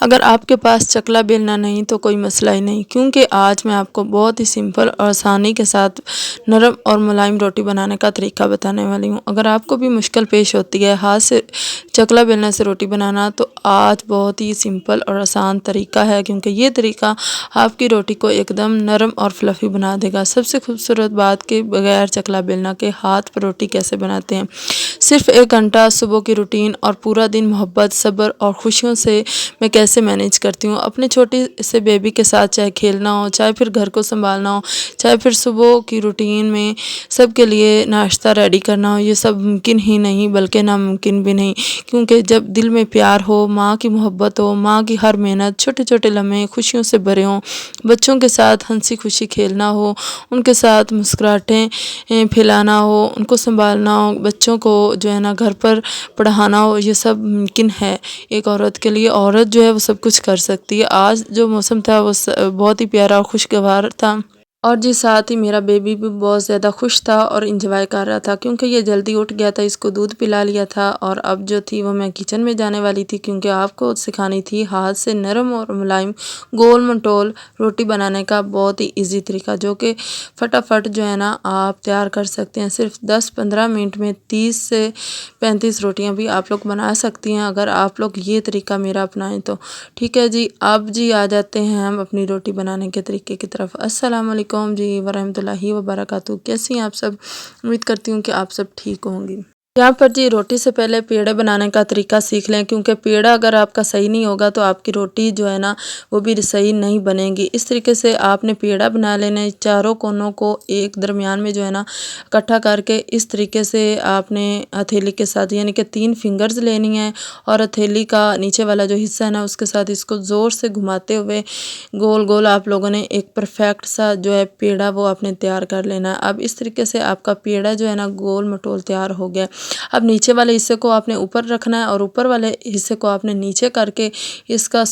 اگر آپ کے پاس چکلا بیلنا نہیں تو کوئی مسئلہ ہی نہیں، کیونکہ آج میں آپ کو بہت ہی سمپل اور آسانی کے ساتھ نرم اور ملائم روٹی بنانے کا طریقہ بتانے والی ہوں۔ اگر آپ کو بھی مشکل پیش ہوتی ہے ہاتھ سے چکلا بیلنے سے روٹی بنانا، تو آج بہت ہی سمپل اور آسان طریقہ ہے، کیونکہ یہ طریقہ آپ کی روٹی کو ایک دم نرم اور فلفی بنا دے گا۔ سب سے خوبصورت بات کہ بغیر چکلا بیلنا کے ہاتھ پر روٹی کیسے بناتے ہیں۔ صرف 1 گھنٹہ صبح کی روٹین اور پورا دن محبت، صبر اور خوشیوں سے میں کیسے مینیج کرتی ہوں۔ اپنے چھوٹی سے بیبی کے ساتھ چاہے کھیلنا ہو، چاہے پھر گھر کو سنبھالنا ہو، چاہے پھر صبح کی روٹین میں سب کے لیے ناشتہ ریڈی کرنا ہو، یہ سب ممکن ہی نہیں بلکہ ناممکن بھی نہیں، کیونکہ جب دل میں پیار ہو، ماں کی محبت ہو، ماں کی ہر محنت، چھوٹے چھوٹے لمحے خوشیوں سے بھرے ہوں، بچوں کے ساتھ ہنسی خوشی کھیلنا ہو، ان کے ساتھ مسکراہٹیں پھیلانا ہو، ان کو سنبھالنا ہو، بچوں کو جو ہے نا گھر پر پڑھانا ہو، یہ سب ممکن ہے ایک عورت کے لیے۔ عورت جو ہے وہ سب کچھ کر سکتی ہے۔ آج جو موسم تھا وہ بہت ہی پیارا اور خوشگوار تھا، اور جی ساتھ ہی میرا بیبی بھی بہت زیادہ خوش تھا اور انجوائے کر رہا تھا، کیونکہ یہ جلدی اٹھ گیا تھا، اس کو دودھ پلا لیا تھا، اور اب جو تھی وہ میں کچن میں جانے والی تھی، کیونکہ آپ کو سکھانی تھی ہاتھ سے نرم اور ملائم گول مٹول روٹی بنانے کا بہت ہی ایزی طریقہ، جو کہ فٹافٹ جو ہے نا آپ تیار کر سکتے ہیں۔ صرف 10-15 منٹ میں 30 سے 35 روٹیاں بھی آپ لوگ بنا سکتی ہیں، اگر آپ لوگ یہ طریقہ میرا اپنائیں تو۔ ٹھیک ہے جی، اب جی آ جاتے ہیں ہم اپنی روٹی بنانے کے طریقے کی طرف۔ السلام علیکم جی ورحمۃ اللہ وبرکاتہ۔ کیسی ہیں آپ سب؟ امید کرتی ہوں کہ آپ سب ٹھیک ہوں گی۔ یہاں پر جی روٹی سے پہلے پیڑے بنانے کا طریقہ سیکھ لیں، کیونکہ پیڑا اگر آپ کا صحیح نہیں ہوگا تو آپ کی روٹی جو ہے نا وہ بھی صحیح نہیں بنے گی۔ اس طریقے سے آپ نے پیڑا بنا لینا ہے، چاروں کونوں کو ایک درمیان میں جو ہے نا اکٹھا کر کے اس طریقے سے آپ نے ہتھیلی کے ساتھ یعنی کہ 3 فنگرز لینی ہیں، اور ہتھیلی کا نیچے والا جو حصہ ہے نا اس کے ساتھ اس کو زور سے گھماتے ہوئے گول گول آپ لوگوں نے ایک پرفیکٹ سا جو ہے پیڑا وہ آپ نے تیار کر لینا ہے۔ اب اس طریقے سے آپ کا پیڑا جو ہے نا گول مٹول تیار ہو گیا۔ اب نیچے والے حصے کو آپ نے اوپر رکھنا ہے، اور اوپر والے حصے کو آپ نے نیچے کر کے اس کا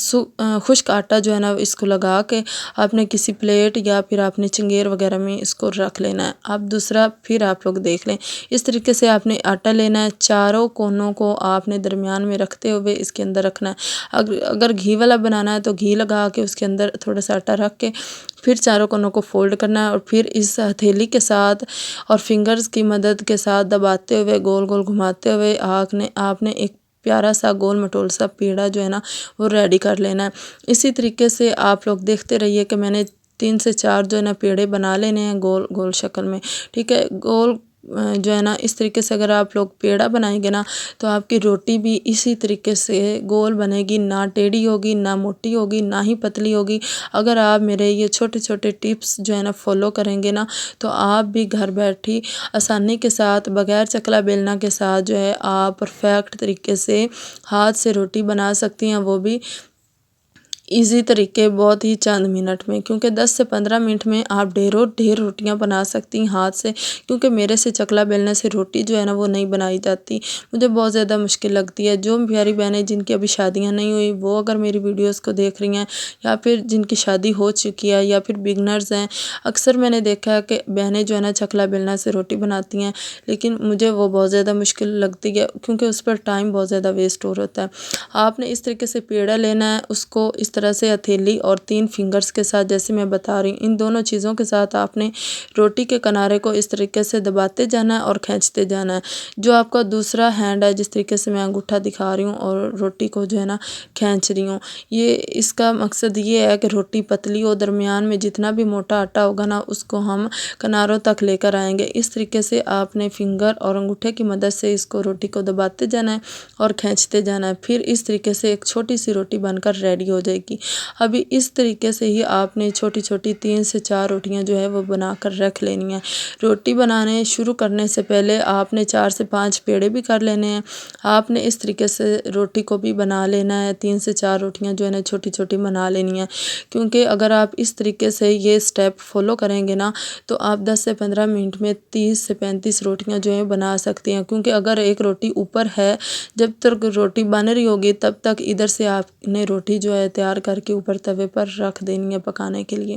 خشک آٹا جو ہے نا اس کو لگا کے آپ نے کسی پلیٹ یا پھر آپ نے چنگیر وغیرہ میں اس کو رکھ لینا ہے۔ اب دوسرا پھر آپ لوگ دیکھ لیں، اس طریقے سے آپ نے آٹا لینا ہے، چاروں کونوں کو آپ نے درمیان میں رکھتے ہوئے اس کے اندر رکھنا ہے۔ اگر گھی والا بنانا ہے تو گھی لگا کے اس کے اندر تھوڑا سا آٹا رکھ کے پھر چاروں کونوں کو فولڈ کرنا ہے، اور پھر اس ہتھیلی کے ساتھ اور فنگرز کی مدد کے ساتھ دباتے ہوئے گول گول گھماتے ہوئے آپ نے ایک پیارا سا گول مٹول سا پیڑا جو ہے نا وہ ریڈی کر لینا ہے۔ اسی طریقے سے آپ لوگ دیکھتے رہیے کہ میں نے 3 سے 4 جو ہے نا پیڑے بنا لینے ہیں گول گول شکل میں۔ ٹھیک ہے، گول جو ہے نا اس طریقے سے اگر آپ لوگ پیڑا بنائیں گے نا تو آپ کی روٹی بھی اسی طریقے سے گول بنے گی، نہ ٹیڑھی ہوگی، نہ موٹی ہوگی، نہ ہی پتلی ہوگی۔ اگر آپ میرے یہ چھوٹے چھوٹے ٹپس جو ہے نا فالو کریں گے نا تو آپ بھی گھر بیٹھی آسانی کے ساتھ بغیر چکلا بیلنا کے ساتھ جو ہے آپ پرفیکٹ طریقے سے ہاتھ سے روٹی بنا سکتی ہیں، وہ بھی ایزی طریقے، بہت ہی چند منٹ میں، کیونکہ 10 سے 15 منٹ میں آپ ڈھیر روٹیاں بنا سکتی ہیں ہاتھ سے، کیونکہ میرے سے چکلا بیلنے سے روٹی جو ہے نا وہ نہیں بنائی جاتی، مجھے بہت زیادہ مشکل لگتی ہے۔ جو پیاری بہنیں جن کی ابھی شادیاں نہیں ہوئی وہ اگر میری ویڈیوز کو دیکھ رہی ہیں، یا پھر جن کی شادی ہو چکی ہے، یا پھر بگنرز ہیں، اکثر میں نے دیکھا ہے کہ بہنیں جو ہے نا چکلا بیلنا سے روٹی بناتی ہیں، لیکن مجھے وہ بہت زیادہ مشکل لگتی ہے، کیونکہ اس پر ٹائم بہت زیادہ ویسٹ ہو رہتا ہے۔ آپ نے اس طریقے سے پیڑا لینا ہے، اس کو اس طرح سے ہتھیلی اور 3 فنگرز کے ساتھ جیسے میں بتا رہی ہوں، ان دونوں چیزوں کے ساتھ آپ نے روٹی کے کنارے کو اس طریقے سے دباتے جانا ہے اور کھینچتے جانا ہے۔ جو آپ کا دوسرا ہینڈ ہے، جس طریقے سے میں انگوٹھا دکھا رہی ہوں اور روٹی کو جو ہے نا کھینچ رہی ہوں، اس کا مقصد یہ ہے کہ روٹی پتلی ہو، درمیان میں جتنا بھی موٹا آٹا ہوگا نا اس کو ہم کناروں تک لے کر آئیں گے۔ اس طریقے سے آپ نے فنگر اور انگوٹھے کی مدد سے اس کو روٹی کو دباتے جانا ہے اور کھینچتے جانا ہے، پھر اس طریقے سے ایک چھوٹی سی روٹی بن کر ریڈی ہو جائے گی۔ ابھی اس طریقے سے ہی آپ نے چھوٹی چھوٹی 3 سے 4 روٹیاں جو ہے وہ بنا کر رکھ لینی ہیں۔ روٹی بنانے شروع کرنے سے پہلے آپ نے 4 سے 5 پیڑے بھی کر لینے ہیں۔ آپ نے اس طریقے سے روٹی کو بھی بنا لینا ہے، 3 سے 4 روٹیاں جو ہے نا چھوٹی چھوٹی بنا لینی ہیں، کیونکہ اگر آپ اس طریقے سے یہ سٹیپ فالو کریں گے نا تو آپ 10 سے 15 منٹ میں 30 سے 35 روٹیاں جو ہیں بنا سکتی ہیں، کیونکہ اگر ایک روٹی اوپر ہے، جب تک روٹی بن رہی ہوگی تب تک ادھر سے آپ نے روٹی جو ہے تیار کر کے اوپر توے پر رکھ دینی ہے پکانے کے لیے۔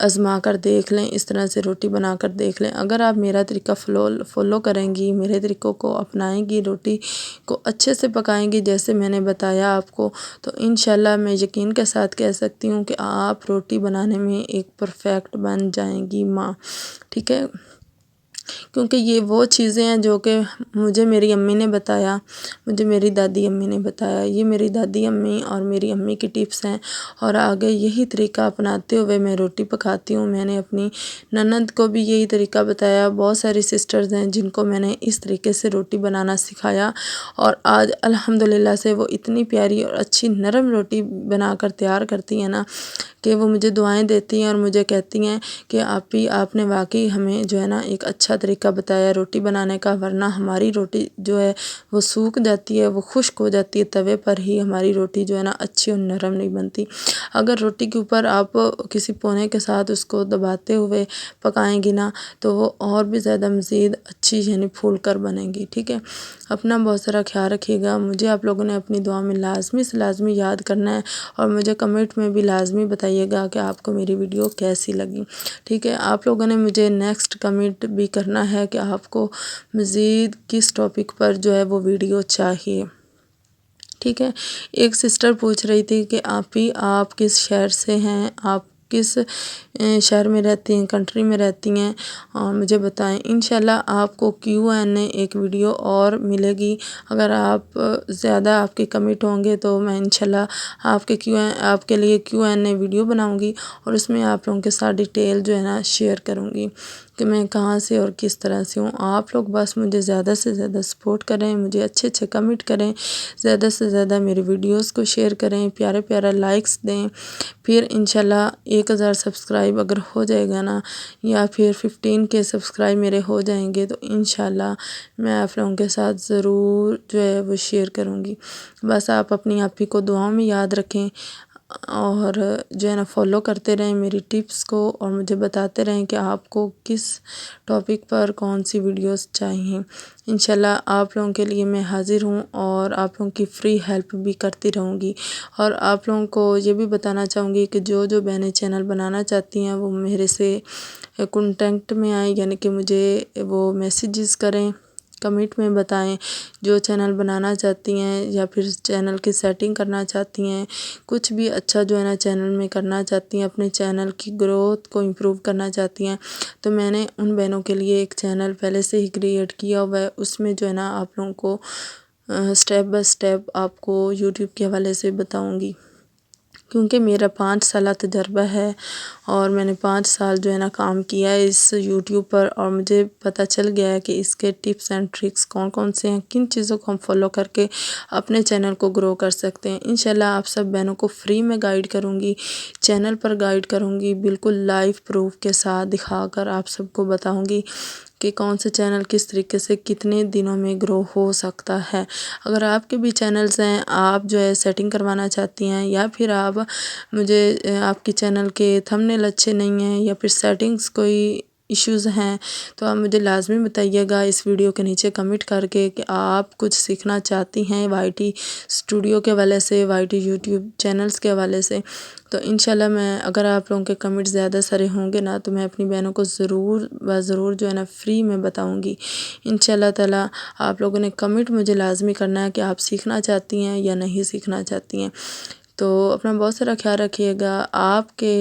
آزما کر دیکھ لیں، اس طرح سے روٹی بنا کر دیکھ لیں۔ اگر آپ میرا طریقہ فالو کریں گی، میرے طریقوں کو اپنائیں گی، روٹی کو اچھے سے پکائیں گی جیسے میں نے بتایا آپ کو، تو انشاءاللہ میں یقین کے ساتھ کہہ سکتی ہوں کہ آپ روٹی بنانے میں ایک پرفیکٹ بن جائیں گی ماں، ٹھیک ہے؟ کیونکہ یہ وہ چیزیں ہیں جو کہ مجھے میری امی نے بتایا، مجھے میری دادی امی نے بتایا، یہ میری دادی امی اور میری امی کی ٹپس ہیں، اور آگے یہی طریقہ اپناتے ہوئے میں روٹی پکاتی ہوں۔ میں نے اپنی نند کو بھی یہی طریقہ بتایا، بہت ساری سسٹرز ہیں جن کو میں نے اس طریقے سے روٹی بنانا سکھایا، اور آج الحمدللہ سے وہ اتنی پیاری اور اچھی نرم روٹی بنا کر تیار کرتی ہیں نا کہ وہ مجھے دعائیں دیتی ہیں اور مجھے کہتی ہیں کہ آپ نے واقعی ہمیں جو ہے نا ایک اچھا طریقہ بتایا روٹی بنانے کا، ورنہ ہماری روٹی جو ہے وہ سوکھ جاتی ہے، وہ خشک ہو جاتی ہے توے پر ہی، ہماری روٹی جو ہے نا اچھی اور نرم نہیں بنتی۔ اگر روٹی کے اوپر آپ کسی پونے کے ساتھ اس کو دباتے ہوئے پکائیں گی نا تو وہ اور بھی زیادہ مزید اچھی یعنی پھول کر بنے گی، ٹھیک ہے؟ اپنا بہت سارا خیال رکھیے گا، مجھے آپ لوگوں نے اپنی دعا میں لازمی سے لازمی یاد کرنا ہے، اور مجھے کمنٹ میں بھی لازمی بتائیے گا کہ آپ کو میری ویڈیو کیسی لگی، ٹھیک ہے؟ آپ لوگوں نے مجھے نیکسٹ کمنٹ بھی کرنا ہے کہ آپ کو مزید کس ٹاپک پر جو ہے وہ ویڈیو چاہیے، ٹھیک ہے؟ ایک سسٹر پوچھ رہی تھی کہ آپ کس شہر سے ہیں، آپ کس شہر میں رہتی ہیں، کنٹری میں رہتی ہیں، اور مجھے بتائیں۔ انشاءاللہ آپ کو Q&A ایک ویڈیو اور ملے گی، اگر آپ زیادہ آپ کے کمنٹ ہوں گے تو میں انشاءاللہ آپ کے لیے Q&A ویڈیو بناؤں گی، اور اس میں آپ لوگوں کے ساتھ ڈیٹیل جو ہے نا شیئر کروں گی کہ میں کہاں سے اور کس طرح سے ہوں۔ آپ لوگ بس مجھے زیادہ سے زیادہ سپورٹ کریں، مجھے اچھے اچھے کمنٹ کریں، زیادہ سے زیادہ میری ویڈیوز کو شیئر کریں، پیارے پیارا لائکس دیں، پھر انشاءاللہ 1000 سبسکرائب اگر ہو جائے گا نا، یا پھر 15K سبسکرائب میرے ہو جائیں گے تو انشاءاللہ میں آپ لوگوں کے ساتھ ضرور جو ہے وہ شیئر کروں گی۔ بس آپ اپنی آپی کو دعاؤں میں یاد رکھیں، اور جو ہے نا فالو کرتے رہیں میری ٹپس کو، اور مجھے بتاتے رہیں کہ آپ کو کس ٹاپک پر کون سی ویڈیوز چاہیے۔ انشاءاللہ آپ لوگوں کے لیے میں حاضر ہوں، اور آپ لوگوں کی فری ہیلپ بھی کرتی رہوں گی، اور آپ لوگوں کو یہ بھی بتانا چاہوں گی کہ جو بہنیں چینل بنانا چاہتی ہیں وہ میرے سے کنٹیکٹ میں آئیں، یعنی کہ مجھے وہ میسیجز کریں، کمنٹ میں بتائیں جو چینل بنانا چاہتی ہیں، یا پھر چینل کی سیٹنگ کرنا چاہتی ہیں، کچھ بھی اچھا جو ہے نا چینل میں کرنا چاہتی ہیں، اپنے چینل کی گروتھ کو امپروو کرنا چاہتی ہیں، تو میں نے ان بہنوں کے لیے ایک چینل پہلے سے ہی کریٹ کیا ہوا ہے۔ اس میں جو ہے نا آپ لوگوں کو سٹیپ بائی سٹیپ آپ کو یوٹیوب کے حوالے سے بتاؤں گی، کیونکہ میرا 5 سالہ تجربہ ہے، اور میں نے 5 سال جو ہے نا کام کیا ہے اس یوٹیوب پر، اور مجھے پتہ چل گیا ہے کہ اس کے ٹپس اینڈ ٹرکس کون کون سے ہیں، کن چیزوں کو ہم فالو کر کے اپنے چینل کو گرو کر سکتے ہیں۔ انشاءاللہ آپ سب بہنوں کو فری میں گائیڈ کروں گی، چینل پر گائیڈ کروں گی، بالکل لائیو پروف کے ساتھ دکھا کر آپ سب کو بتاؤں گی کہ کون سے چینل کس طریقے سے کتنے دنوں میں گرو ہو سکتا ہے۔ اگر آپ کے بھی چینلز ہیں، آپ جو ہے سیٹنگ کروانا چاہتی ہیں، یا پھر آپ کی چینل کے تھمبنیل اچھے نہیں ہیں، یا پھر سیٹنگز کوئی ایشوز ہیں، تو آپ مجھے لازمی بتائیے گا اس ویڈیو کے نیچے کمنٹ کر کے کہ آپ کچھ سیکھنا چاہتی ہیں YT اسٹوڈیو کے حوالے سے، YT یوٹیوب چینلز کے حوالے سے، تو انشاءاللہ اگر آپ لوگوں کے کمنٹ زیادہ سارے ہوں گے نا تو میں اپنی بہنوں کو ضرور جو ہے نا فری میں بتاؤں گی انشاءاللہ تعالیٰ۔ آپ لوگوں نے کمنٹ مجھے لازمی کرنا ہے کہ آپ سیکھنا چاہتی ہیں یا نہیں سیکھنا چاہتی ہیں۔ تو اپنا بہت سارا خیال رکھیے گا، آپ کے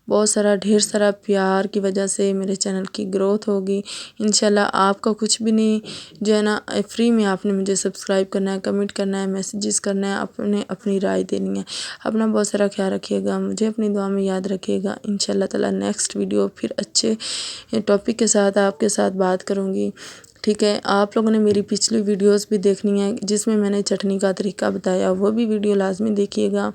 بہت سارا ڈھیر سارا پیار کی وجہ سے میرے چینل کی گروتھ ہوگی انشاءاللہ۔ آپ کا کچھ بھی نہیں جو ہے نا، فری میں آپ نے مجھے سبسکرائب کرنا ہے، کمنٹ کرنا ہے، میسیجز کرنا ہے، اپنی رائے دینی ہے۔ اپنا بہت سارا خیال رکھیے گا، مجھے اپنی دعا میں یاد رکھیے گا۔ انشاءاللہ تعالیٰ نیکسٹ ویڈیو پھر اچھے ٹاپک کے ساتھ آپ کے ساتھ بات کروں گی، ٹھیک ہے؟ آپ لوگوں نے میری پچھلی ویڈیوز بھی دیکھنی ہے جس میں نے چٹنی کا طریقہ بتایا، وہ بھی ویڈیو لازمی دیکھیے گا،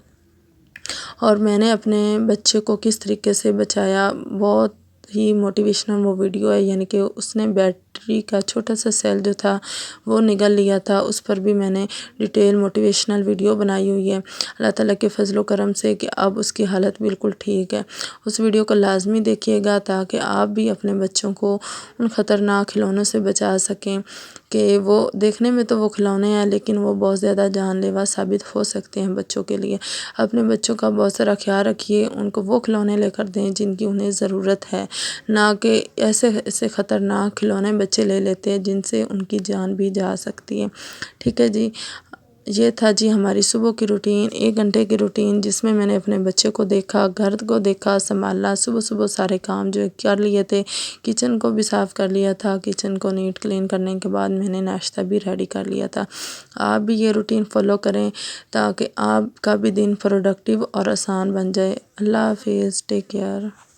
اور میں نے اپنے بچے کو کس طریقے سے بچایا، بہت ہی موٹیویشنل وہ ویڈیو ہے، یعنی کہ اس نے بیٹری کا چھوٹا سا سیل جو تھا وہ نگل لیا تھا، اس پر بھی میں نے ڈیٹیل موٹیویشنل ویڈیو بنائی ہوئی ہے اللہ تعالیٰ کے فضل و کرم سے کہ اب اس کی حالت بالکل ٹھیک ہے۔ اس ویڈیو کو لازمی دیکھیے گا تاکہ آپ بھی اپنے بچوں کو ان خطرناک کھلونوں سے بچا سکیں کہ وہ دیکھنے میں تو وہ کھلونے ہیں لیکن وہ بہت زیادہ جان لیوا ثابت ہو سکتے ہیں بچوں کے لیے۔ اپنے بچوں کا بہت سارا خیال رکھیے، ان کو وہ کھلونے لے کر دیں جن کی انہیں ضرورت ہے، نہ کہ ایسے خطرناک کھلونے بچے لے لیتے ہیں جن سے ان کی جان بھی جا سکتی ہے۔ ٹھیک ہے جی، یہ تھا جی ہماری صبح کی روٹین، 1 گھنٹے کی روٹین، جس میں نے اپنے بچے کو دیکھا، گھر کو دیکھا، سنبھالا، صبح سارے کام جو کر لیے تھے، کچن کو بھی صاف کر لیا تھا، کچن کو نیٹ کلین کرنے کے بعد میں نے ناشتہ بھی ریڈی کر لیا تھا۔ آپ بھی یہ روٹین فالو کریں تاکہ آپ کا بھی دن پروڈکٹیو اور آسان بن جائے۔ اللہ حافظ، ٹیک کیئر۔